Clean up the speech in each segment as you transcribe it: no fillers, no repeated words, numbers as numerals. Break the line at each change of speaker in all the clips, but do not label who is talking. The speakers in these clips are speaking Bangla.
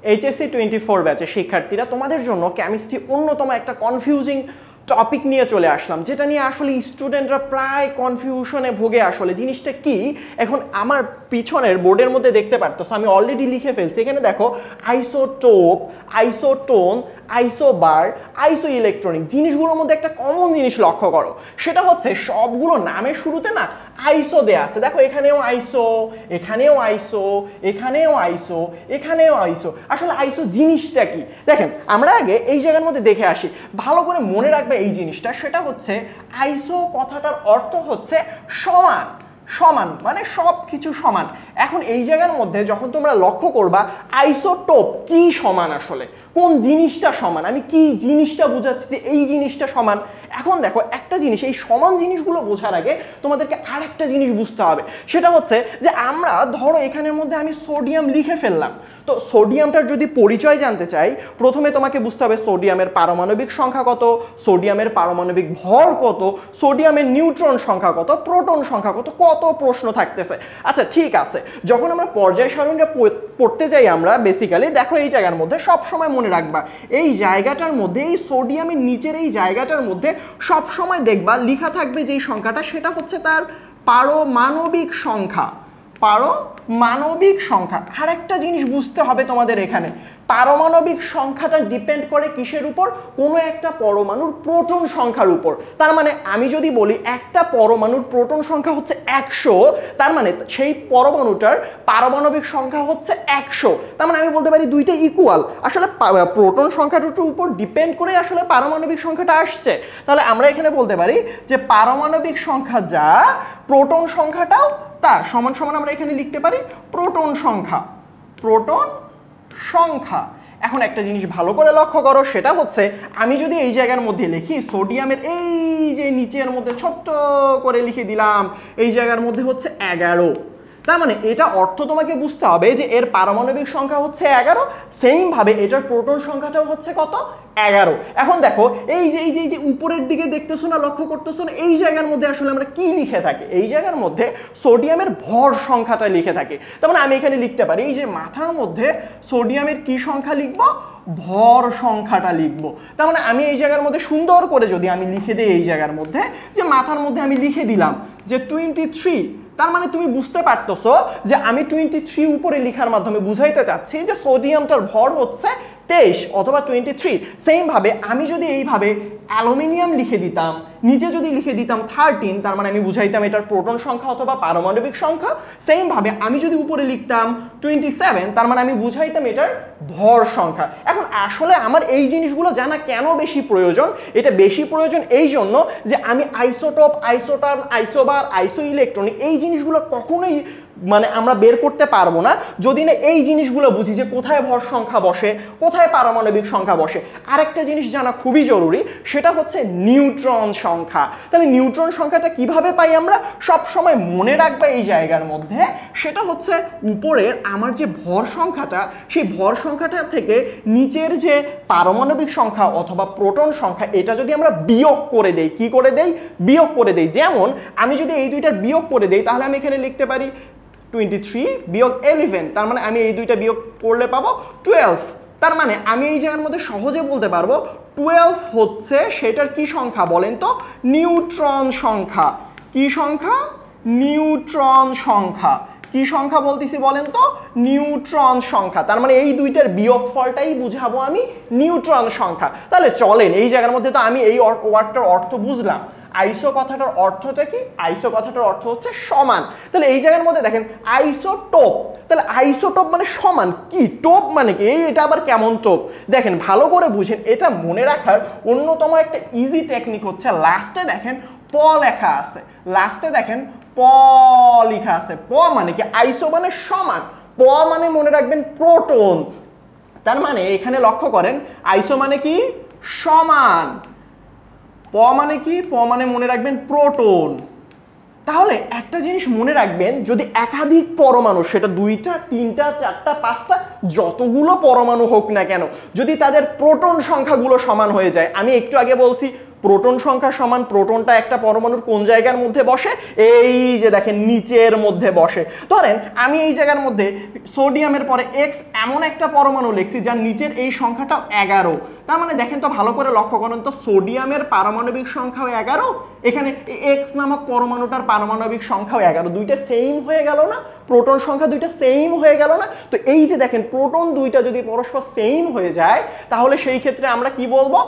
HSC 24 ব্যাচের শিক্ষার্থীরা, তোমাদের জন্য কেমিস্ট্রি অন্যতম একটা কনফিউজিং টপিক নিয়ে চলে আসলাম, যেটা নিয়ে আসলে স্টুডেন্টরা প্রায় কনফিউশনে ভোগে। আসলে জিনিসটা কি, এখন আমার পিছনের বোর্ডের মধ্যে দেখতে পারতেছো, আমি অলরেডি লিখে ফেলছি। এখানে দেখো আইসোটোপ, আইসোটোন, আইসোবার, আইসো ইলেকট্রনিক, জিনিসগুলোর মধ্যে একটা কমন জিনিস লক্ষ্য করো, সেটা হচ্ছে সবগুলো নামের শুরুতে না আইসো দেয়া আছে। দেখো এখানেও আইসো, এখানেও আইসো, এখানেও আইসো, এখানেও আইসো। আসলে আইসো জিনিসটা কি দেখেন, আমরা আগে এই জায়গার মধ্যে দেখে আসি, ভালো করে মনে রাখবে এই জিনিসটা। সেটা হচ্ছে আইসো কথাটার অর্থ হচ্ছে সমান, সমান মানে সব কিছু সমান। এখন এই জায়গার মধ্যে যখন তোমরা লক্ষ্য করবা আইসোটোপ কি সমান, আসলে কোন জিনিসটা সমান, আমি কি জিনিসটা বোঝাচ্ছি যে এই জিনিসটা সমান। এখন দেখো একটা জিনিস, এই সমান জিনিসগুলো বোঝার আগে তোমাদেরকে আরেকটা জিনিস বুঝতে হবে, সেটা হচ্ছে যে আমরা ধরো এখানের মধ্যে আমি সোডিয়াম লিখে ফেললাম। তো সোডিয়ামটার যদি পরিচয় জানতে চাই, প্রথমে তোমাকে বুঝতে হবে সোডিয়ামের পারমাণবিক সংখ্যা কত, সোডিয়ামের পারমাণবিক ভর কত, সোডিয়ামের নিউট্রন সংখ্যা কত, প্রোটন সংখ্যা কত, কত প্রশ্ন থাকতেছে। আচ্ছা ঠিক আছে, যখন আমরা পর্যায় সারণীটা পড়তে যাই আমরা বেসিক্যালি, দেখো এই জায়গার মধ্যে সবসময় মনে রাখবা, এই জায়গাটার মধ্যে, এই সোডিয়ামের নিচের এই জায়গাটার মধ্যে সবসময় দেখবা লেখা থাকবে যেই সংখ্যাটা, সেটা হচ্ছে তার পারমাণবিক সংখ্যা, পারমাণবিক সংখ্যা। আর একটা জিনিস বুঝতে হবে তোমাদের, এখানে পারমাণবিক সংখ্যাটা ডিপেন্ড করে কিসের উপর, কোনো একটা পরমাণুর প্রোটন সংখ্যার উপর। তার মানে আমি যদি বলি একটা পরমাণুর প্রোটন সংখ্যা হচ্ছে 100, তার মানে সেই পরমাণুটার পারমাণবিক সংখ্যা হচ্ছে 100। তার মানে আমি বলতে পারি দুইটা ইকুয়াল। আসলে প্রোটন সংখ্যাটার উপর ডিপেন্ড করে আসলে পারমাণবিক সংখ্যাটা আসছে। তাহলে আমরা এখানে বলতে পারি যে পারমাণবিক সংখ্যা যা, প্রোটন সংখ্যাটাও তা, সমান সমান আমরা এখানে লিখতে পারি প্রোটন সংখ্যা, প্রোটন সংখ্যা। এখন একটা জিনিস ভালো করে লক্ষ্য করো, সেটা হচ্ছে আমি যদি এই জায়গার মধ্যে লিখি সোডিয়ামের এই যে নিচের মধ্যে ছোট্ট করে লিখে দিলাম, এই জায়গার মধ্যে হচ্ছে 11, তার মানে এটা অর্থ তোমাকে বুঝতে হবে যে এর পারমাণবিক সংখ্যা হচ্ছে 11, সেম ভাবে এটার প্রোটন সংখ্যাটাও হচ্ছে কত, 11। এখন দেখো এই যে উপরের দিকে দেখতেছো না, লক্ষ্য করতেছো না, এই জায়গার মধ্যে আসলে আমরা কি লিখে থাকি, এই জায়গার মধ্যে সোডিয়ামের ভর সংখ্যাটা লিখে থাকি। তার মানে আমি এখানে লিখতে পারি এই যে মাথার মধ্যে সোডিয়ামের কি সংখ্যা লিখবো, ভর সংখ্যাটা লিখবো। তার মানে আমি এই জায়গার মধ্যে সুন্দর করে যদি আমি লিখে দিই, এই জায়গার মধ্যে যে মাথার মধ্যে আমি লিখে দিলাম যে 23, তার মানে তুমি বুঝতে পারতেছো যে আমি 23 উপরে লেখার মাধ্যমে বুঝাইতে চাচ্ছি যে সোডিয়ামটার ভর হচ্ছে 23 অথবা 23। সেম ভাবে আমি যদি এইভাবে অ্যালুমিনিয়াম লিখে দিতাম, নিচে যদি লিখে দিতাম 13, তার মানে আমি বুঝাইতাম এটার প্রোটন সংখ্যা অথবা পারমাণবিক সংখ্যা। সেম ভাবে আমি যদি উপরে লিখতাম 27, তার মানে আমি বুঝাইতাম এটার ভর সংখ্যা। এখন আসলে আমার এই জিনিসগুলো জানা কেন বেশি প্রয়োজন, এটা বেশি প্রয়োজন এই জন্য যে আমি আইসোটোপ, আইসোটার্ন, আইসোবার, আইসো ইলেকট্রনিক এই জিনিসগুলো কখনোই মানে আমরা বের করতে পারবো না যদি না এই জিনিসগুলো বুঝি যে কোথায় ভর সংখ্যা বসে, কোথায় পারমাণবিক সংখ্যা বসে। আরেকটা জিনিস জানা খুবই জরুরি, সেটা হচ্ছে নিউট্রন সংখ্যা। তাহলে নিউট্রন সংখ্যাটা কিভাবে পাই আমরা, সব সময় মনে রাখবে এই জায়গার মধ্যে, সেটা হচ্ছে উপরের আমার যে ভর সংখ্যাটা, সেই ভর সংখ্যাটা থেকে নিচের যে পারমাণবিক সংখ্যা অথবা প্রোটন সংখ্যা, এটা যদি আমরা বিয়োগ করে দেই, কি করে দেই, বিয়োগ করে দেই। যেমন আমি যদি এই দুইটার বিয়োগ করে দেই, তাহলে আমি এখানে লিখতে পারি 23 বিয়োগ 11, তার মানে আমি এই দুইটা বিয়োগ করলে পাবো 12। তার মানে আমি এই জায়গার মধ্যে সহজে বলতে পারবো 12 হচ্ছে সেটার কি সংখ্যা বলেন তো, নিউট্রন সংখ্যা। কি সংখ্যা, নিউট্রন সংখ্যা। কি সংখ্যা বলতেছি বলেন তো, নিউট্রন সংখ্যা। তার মানে এই দুইটার বিয়োগফলটাই বুঝাবো আমি নিউট্রন সংখ্যা। তাহলে চলেন এই জায়গার মধ্যে তো আমি এই ওয়ার্ডটার অর্থ বুঝলাম। আইসো কথাটার অর্থটা কি, আইসো কথাটার অর্থ হচ্ছে সমান। তাহলে এই জায়গার মধ্যে দেখেন আইসোটোপ, তাহলে আইসোটোপ মানে সমান, কি টোপ মানে কি, এটা আবার কেমন টোপ, দেখেন ভালো করে বুঝেন। এটা মনে রাখার অন্যতম একটা ইজি টেকনিক হচ্ছে লাস্টে দেখেন প লেখা আছে, লাস্টে দেখেন প লেখা আছে। প মানে কি, আইসো মানে সমান, প মানে মনে রাখবেন প্রোটন। তার মানে এখানে লক্ষ্য করেন আইসো মানে কি, সমান, প মানে কি, প মানে মনে রাখবেন প্রোটন। তাহলে একটা জিনিস মনে রাখবেন, যদি একাধিক পরমাণু, সেটা 2টা 3টা 4টা 5টা যতগুলো পরমাণু হোক না কেন, যদি তাদের প্রোটন সংখ্যাগুলো সমান হয়ে যায়, আমি একটু আগে বলছি প্রোটন সংখ্যা সমান, প্রোটনটা একটা পরমাণুর কোন জায়গার মধ্যে বসে, এই যে দেখেন নিচের মধ্যে বসে। ধরেন আমি এই জায়গার মধ্যে সোডিয়ামের পরে এক্স এমন একটা পরমাণু লিখছি যার নিচের এই সংখ্যাটা 11। তার মানে দেখেন তো ভালো করে লক্ষ্য করেন তো, সোডিয়ামের পারমাণবিক সংখ্যাও 11, এখানে এক্স নামক পরমাণুটার পারমাণবিক সংখ্যাও 11, দুইটা সেম হয়ে গেল না, প্রোটন সংখ্যা দুইটা সেম হয়ে গেল না। তো এই যে দেখেন প্রোটন দুইটা যদি পরস্পর সেম হয়ে যায় তাহলে সেই ক্ষেত্রে আমরা কি বলবো,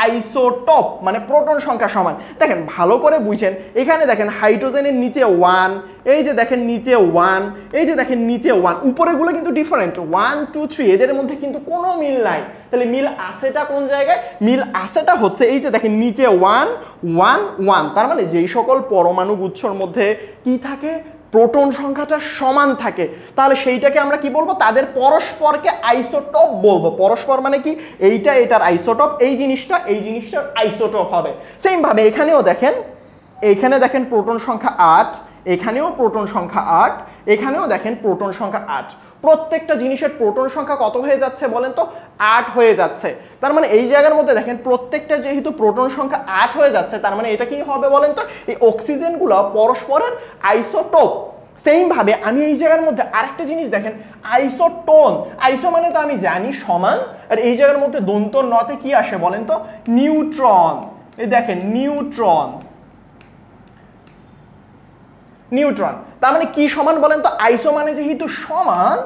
আইসোটোপ, মানে প্রোটন সংখ্যা সমান। দেখেন ভালো করে বুঝেন, এখানে দেখেন হাইড্রোজেনের নিচে 1, এই যে দেখেন নিচে 1, এই যে দেখেন নিচে 1, উপরেগুলো কিন্তু ডিফারেন্ট, 1 2 3 এদের মধ্যে কিন্তু কোনো মিল নাই। তাহলে মিল আছেটা কোন জায়গায়, মিল আছেটা হচ্ছে এই যে দেখেন নিচে 1 1 1, তার মানে যেই সকল পরমাণু গুচ্ছর মধ্যে কি থাকে, প্রোটন সংখ্যাটা সমান থাকে, তাহলে সেইটাকে আমরা কি বলবো, তাদের পরস্পরকে আইসোটোপ বলবো। পরস্পর মানে কি, এইটা এটার আইসোটোপ, এই জিনিসটার আইসোটোপ হবে। সেম ভাবে এখানেও দেখেন, এইখানে দেখেন প্রোটন সংখ্যা 8, এখানেও প্রোটন সংখ্যা 8, এখানেও দেখেন প্রোটন সংখ্যা 8, প্রত্যেকটা জিনিসের প্রোটন সংখ্যা কত হয়ে যাচ্ছে বলেন তো, 8 হয়ে যাচ্ছে। তার মানে এই জায়গার মধ্যে দেখেন প্রত্যেকটা যেহেতু প্রোটন সংখ্যা 8 হয়ে যাচ্ছে, তার মানে এটা কি হবে বলেন তো, এই অক্সিজেনগুলো পরস্পরের আইসোটোপ। সেম ভাবে আমি এই জায়গার মধ্যে আরেকটা জিনিস দেখেন, আইসোটোন, আইসো মানে তো আমি জানি সমান, আর এই জায়গার মধ্যে দন্ত নতে কি আসে বলেন তো, নিউট্রন। এই দেখেন নিউট্রন, নিউট্রন, তার মানে কি সমান বলেন তো, আইসো মানে যেহেতু সমান,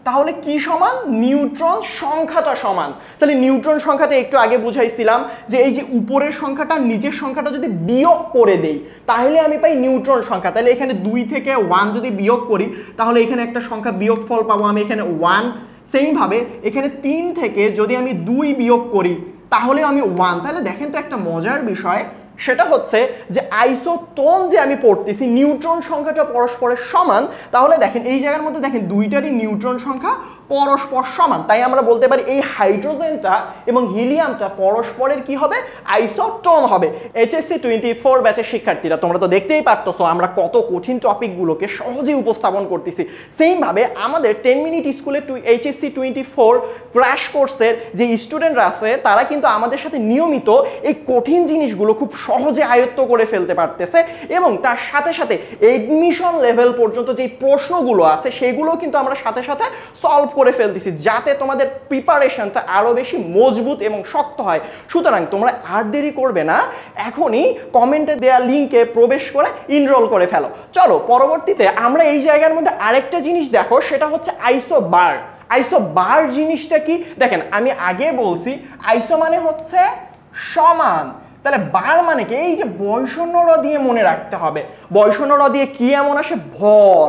তাহলে কি সমান, নিউট্রন সংখ্যাটা সমান। তাহলে নিউট্রন সংখ্যাটা একটু আগে বুঝাইছিলাম যে এই যে উপরের সংখ্যাটা নিচের সংখ্যাটা যদি বিয়োগ করে দেই তাহলে আমি পাই নিউট্রন সংখ্যা। তাহলে এখানে 2 থেকে 1 যদি বিয়োগ করি তাহলে এখানে একটা সংখ্যা বিয়োগফল পাবো আমি এখানে 1। সেম ভাবে এখানে 3 থেকে যদি আমি 2 বিয়োগ করি তাহলে আমি 1। তাহলে দেখেন তো একটা মজার বিষয়, সেটা হচ্ছে যে আইসোটোন যে আমি পড়তেছি, নিউট্রন সংখ্যাটা পরস্পরের সমান, তাহলে দেখেন এই জায়গার মধ্যে দেখেন দুইটারই নিউট্রন সংখ্যা পরস্পর সমান। তাই আমরা বলতে পারি এই হাইড্রোজেনটা এবং হিলিয়ামটা পরস্পরের কি হবে, আইসোটোন হবে। HSC 24 ব্যাচের শিক্ষার্থীরা তোমরা তো দেখতেই পারতেছো আমরা কত কঠিন টপিকগুলোকে সহজে উপস্থাপন করতেছি। সেম ভাবে আমাদের 10 মিনিট স্কুলে HSC 24 ক্র্যাশ কোর্সের যে স্টুডেন্টরা আছে তারা কিন্তু আমাদের সাথে নিয়মিত এই কঠিন জিনিসগুলো খুব সহজে আয়ত্ত করে ফেলতে পারতেছে, এবং তার সাথে সাথে এডমিশন লেভেল পর্যন্ত যে প্রশ্নগুলো আছে সেগুলো কিন্তু আমরা সাথে সাথে সলভ করে ফেলতেছি, যাতে তোমাদের প্রিপারেশনটা আরো বেশি মজবুত এবং শক্ত হয়। সুতরাং তোমরা আর দেরি করবে না, এখনই কমেন্টে দেওয়া লিঙ্কে প্রবেশ করে এনরোল করে ফেলো। চলো পরবর্তীতে আমরা এই জায়গার মধ্যে আরেকটা জিনিস দেখো, সেটা হচ্ছে আইসোবার। আইসোবার জিনিসটা কি, দেখেন আমি আগে বলছি আইসো মানে হচ্ছে সমান, তাহলে বার মানে কি, এই যে বৈষণ্য র দিয়ে মনে রাখতে হবে। বৈষণ্য র দিয়ে কি এমন আসে, ভর,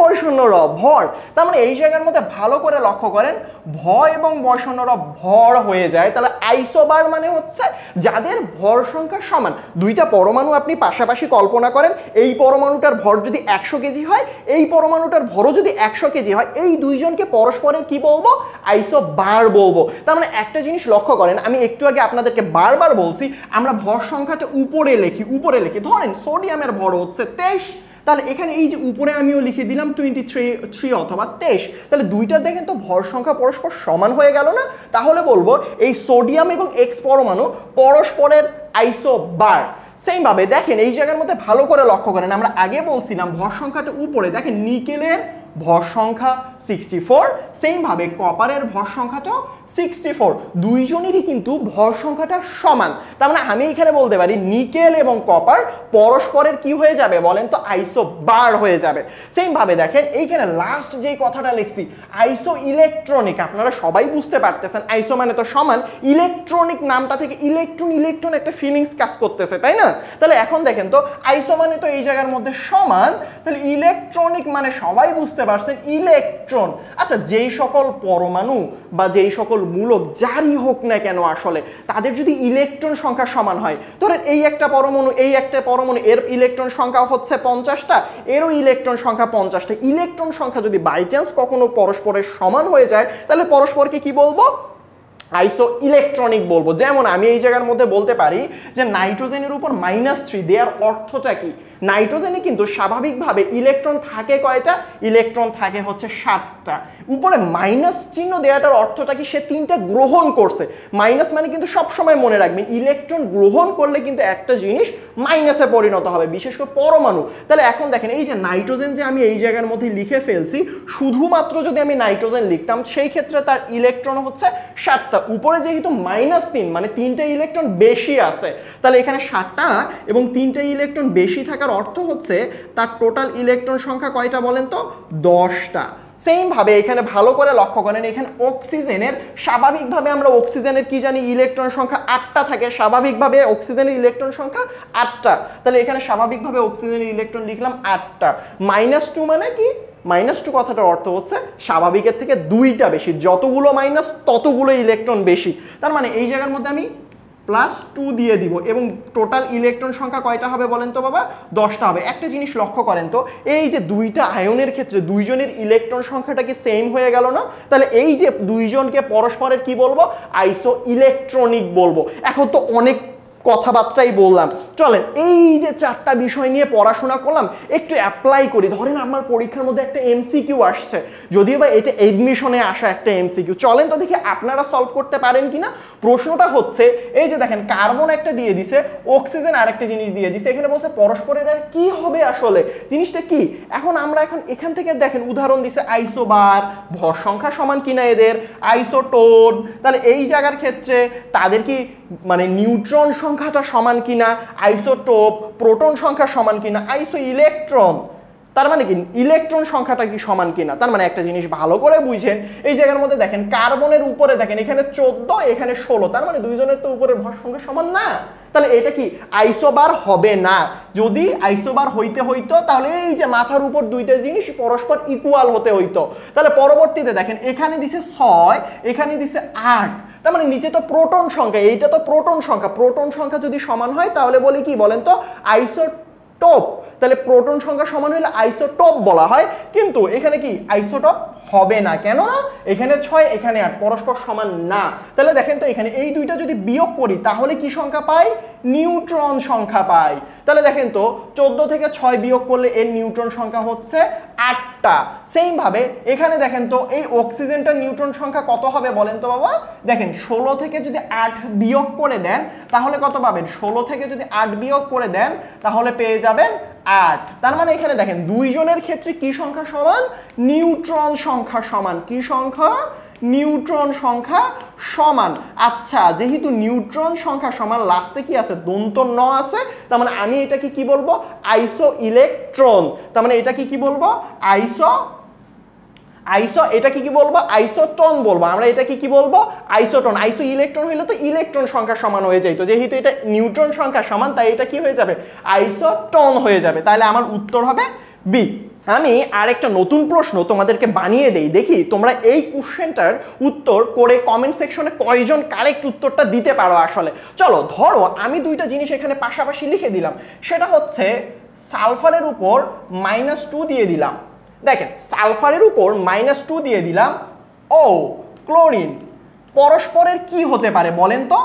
বৈষণ্য র, ভর। তার মানে এই জায়গার মধ্যে ভালো করে লক্ষ্য করেন, ভ এবং বৈষণ্য র ভর হয়ে যায়। তাহলে আইসোবার মানে হচ্ছে যাদের ভর সংখ্যা সমান। দুইটা পরমাণু আপনি পাশাপাশি কল্পনা করেন, এই পরমাণুটার ভর যদি 100 কেজি হয়, এই পরমাণুটার ভরও যদি 100 কেজি হয়, এই দুইজনকে পরস্পরের কি বলবো, আইসোবার বলবো। তার মানে একটা জিনিস লক্ষ্য করেন, আমি একটু আগে আপনাদেরকে বারবার বলছি আমরা ভর সংখ্যাটা উপরে লিখি, ধরেন সোডিয়ামের ভর হচ্ছে 23, তাহলে এখানে এই যে উপরে আমিও লিখে দিলাম 23 অথবা 23, তাহলে দুইটা দেখেন তো ভর সংখ্যা পরস্পর সমান হয়ে গেল না। তাহলে বলবো এই সোডিয়াম এবং এক্স পরমাণু পরস্পরের আইসোবার। সেম ভাবে দেখেন এই জায়গার মধ্যে ভালো করে লক্ষ্য করেন, আমরা আগে বলছিলাম ভর সংখ্যাটা উপরে, দেখেন নিকেলের ভর সংখ্যা 64, সেম ভাবে কপারের ভর সংখ্যাটাও 64, দুইজনেরই কিন্তু ভর সংখ্যাটা সমান। তার মানে আমি এখানে বলতে পারি নিকেল এবং কপার পরস্পরের কি হয়ে যাবে বলেন তো, আইসোবার হয়ে যাবে। সেম ভাবে দেখেন এইখানে লাস্ট যে কথাটা লিখছি আইসো ইলেকট্রনিক, আপনারা সবাই বুঝতে পারতেছেন আইসো মানে তো সমান, ইলেকট্রনিক নামটা থেকে ইলেকট্রন একটা ফিলিংস কাজ করতেছে, তাই না? তাহলে এখন দেখেন তো আইসো মানে তো এই জায়গার মধ্যে সমান, তাহলে ইলেকট্রনিক মানে সবাই বুঝতে পারছেন ইলেকট্রন। আচ্ছা, যেই সকল পরমাণু বা যেই সকল মূলক যারই হোক না কেন আসলে তাদের যদি ইলেকট্রন সংখ্যা সমান হয়, ধরেন এই একটা পরমাণু এর ইলেকট্রন সংখ্যা হচ্ছে 50টা, এরও ইলেকট্রন সংখ্যা 50টা, ইলেকট্রন সংখ্যা যদি বাই চান্স কখনো পরস্পরের সমান হয়ে যায় তাহলে পরস্পরকে কি বলবো, আইসো ইলেকট্রনিক বলবো। যেমন আমি এই জায়গার মধ্যে বলতে পারি যে নাইট্রোজেনের উপর -3 দেওয়ার অর্থটা কি, নাইট্রোজেনে কিন্তু স্বাভাবিকভাবে ইলেকট্রন থাকে কয়টা? ইলেকট্রন থাকে হচ্ছে 7টা। উপরে মাইনাস চিহ্ন দেওয়াটার অর্থটা কি? সে 3টা গ্রহণ করছে। মাইনাস মানে কিন্তু সবসময় মনে রাখবেন ইলেকট্রন গ্রহণ করলে কিন্তু একটা জিনিস মাইনাসে পরিণত হবে, বিশেষ করে পরমাণু। তাহলে এখন দেখেন এই যে নাইট্রোজেন যে আমি এই জায়গার মধ্যে লিখে ফেলছি, শুধুমাত্র যদি আমি নাইট্রোজেন লিখতাম সেই ক্ষেত্রে তার ইলেকট্রন হচ্ছে 7টা। উপরে যেহেতু -3 মানে 3টা ইলেকট্রন বেশি আছে, তাহলে এখানে 7টা এবং 3টা ইলেকট্রন বেশি থাকার অর্থ হচ্ছে তার টোটাল ইলেকট্রন সংখ্যা কয়টা বলেন তো? 10টা। সেম ভাবে এখানে ভালো করে লক্ষ্য করেন, এখানে অক্সিজেনের স্বাভাবিকভাবে আমরা অক্সিজেনের কি জানি? ইলেকট্রন সংখ্যা 8টা থাকে। স্বাভাবিকভাবে অক্সিজেনের ইলেকট্রন সংখ্যা 8টা। তাহলে এখানে স্বাভাবিকভাবে অক্সিজেনের ইলেকট্রন লিখলাম 8টা। -2 মানে কি? -2 কথাটার অর্থ হচ্ছে স্বাভাবিকের থেকে 2টা বেশি, যতগুলো মাইনাস ততগুলো ইলেকট্রন বেশি। তার মানে এই জায়গার মধ্যে আমি +2 দিয়ে দিব এবং টোটাল ইলেকট্রন সংখ্যা কয়টা হবে বলেন তো বাবা? 10টা হবে। একটা জিনিস লক্ষ্য করেন তো, এই যে দুইটা আয়নের ক্ষেত্রে দুইজনের ইলেকট্রন সংখ্যাটা কি সেম হয়ে গেল না? তাহলে এই যে দুইজনকে পরস্পরের কি বলবো? আইসো ইলেকট্রনিক বলবো। এখন তো অনেক কথাবার্তাই বললাম, চলেন এই যে 4টা বিষয় নিয়ে পড়াশোনা করলাম একটু অ্যাপ্লাই করি। ধরেন আমার পরীক্ষার মধ্যে একটা এমসিকিউ আসছে, যদিও বা এটা এডমিশনে আসা একটা এমসিকিউ, চলেন তো দেখি আপনারা সলভ করতে পারেন কিনা। প্রশ্নটা হচ্ছে এই যে দেখেন কার্বন একটা দিয়ে দিছে, অক্সিজেন আরেকটা জিনিস দিয়ে দিছে, এখানে বলছে পরস্পরের আর কি হবে আসলে, জিনিসটা কি? এখন আমরা এখান থেকে দেখেন উদাহরণ দিছে আইসোবার, ভর সংখ্যা সমান কিনা এদের, আইসোটোন, তাহলে এই জায়গার ক্ষেত্রে তাদের কি মানে নিউট্রন সংখ্যাটা সমান কিনা, আইসোটোপ, প্রোটন সংখ্যা সমান কিনা, আইসো ইলেকট্রন, তার মানে কি ইলেকট্রন সংখ্যাটা কি সমান কিনা। তার মানে একটা জিনিস ভালো করে বুঝেন, এই জায়গার মধ্যে দেখেন কার্বনের উপরে দেখেন এখানে 14 এখানে 16, তার মানে দুইজনের তো উপরের ভর সংখ্যা সমান না। তাহলে এটা কি আইসোবার হবে না। যদি আইসোবার হইতে হইতো তাহলে এই যে মাথার উপর দুইটা জিনিস পরস্পর ইকুয়াল হতে হইতো। তাহলে পরবর্তীতে দেখেন এখানে দিছে 6, এখানে দিছে 8, তার মানে নিচে তো প্রোটন সংখ্যা, এইটা তো প্রোটন সংখ্যা, প্রোটন সংখ্যা যদি সমান হয় তাহলে বলি কি বলেন তো? আইসোটোপ। তাহলে প্রোটন সংখ্যা সমান হলে আইসোটোপ বলা হয়, কিন্তু এখানে কি আইসোটোপ হবে না। কেন না? এখানে 6 এখানে 8 পরস্পর সমান না। তাহলে দেখেন তো এখানে এই দুইটা যদি বিয়োগ করি তাহলে কি সংখ্যা পাই? নিউট্রন সংখ্যা পাই। তাহলে দেখেন তো 14 থেকে 6 বিয়োগ করলে এর নিউট্রন সংখ্যা হচ্ছে 8টা। সেম ভাবে এখানে দেখেন তো এই অক্সিজেনটার নিউট্রন সংখ্যা কত হবে বলেন তো বাবা? দেখেন 16 থেকে যদি 8 বিয়োগ করে দেন তাহলে কত পাবেন? 16 থেকে যদি 8 বিয়োগ করে দেন তাহলে পেয়ে যাবেন 8। তার মানে এখানে দেখেন দুইজনের ক্ষেত্রে কি সংখ্যা সমান? নিউট্রন সংখ্যা সমান। কি সংখ্যা? নিউট্রন সংখ্যা সমান। আচ্ছা, যেহেতু নিউট্রন সংখ্যা সমান, লাস্টে কি আছে? দন্ত ন আছে, তার মানে আমি এটাকে কি বলবো? আইসো ইলেকট্রন। তার মানে এটা কি বলবো? এটাকে কি বলবো? আইসোটন বলবো। আমরা এটাকে কি বলবো? আইসোটন। আইসো ইলেকট্রন হইলে তো ইলেকট্রন সংখ্যা সমান হয়ে যাইতো, যেহেতু এটা নিউট্রন সংখ্যা সমান তাই এটা কি হয়ে যাবে? আইসোটন হয়ে যাবে। তাহলে আমার উত্তর হবে বি। আমি আরেকটা নতুন প্রশ্ন তোমাদেরকে বানিয়ে দেই, দেখি তোমরা এই কোশ্চেনটার উত্তর করে কমেন্ট সেকশনে কয়জন কারেক্ট উত্তরটা দিতে পারো আসলে। চলো ধরো আমি দুইটা জিনিস এখানে পাশাপাশি লিখে দিলাম, সেটা হচ্ছে সালফারের উপর -2 দিয়ে দিলাম। দেখেন সালফারের উপর -2 দিয়ে দিলাম, ও ক্লোরিন, পরস্পরের কি হতে পারে বলেন তো?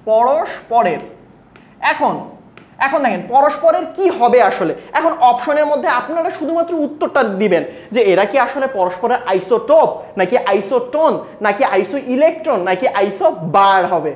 পরস্পরের এখন দেখেন পরস্পরের কি হবে আসলে। এখন অপশনের মধ্যে আপনারা শুধুমাত্র উত্তরটা দিবেন যে এরা কি আসলে পরস্পরের আইসোটোপ, নাকি আইসোটোন, নাকি আইসো ইলেকট্রন, নাকি আইসোবার হবে।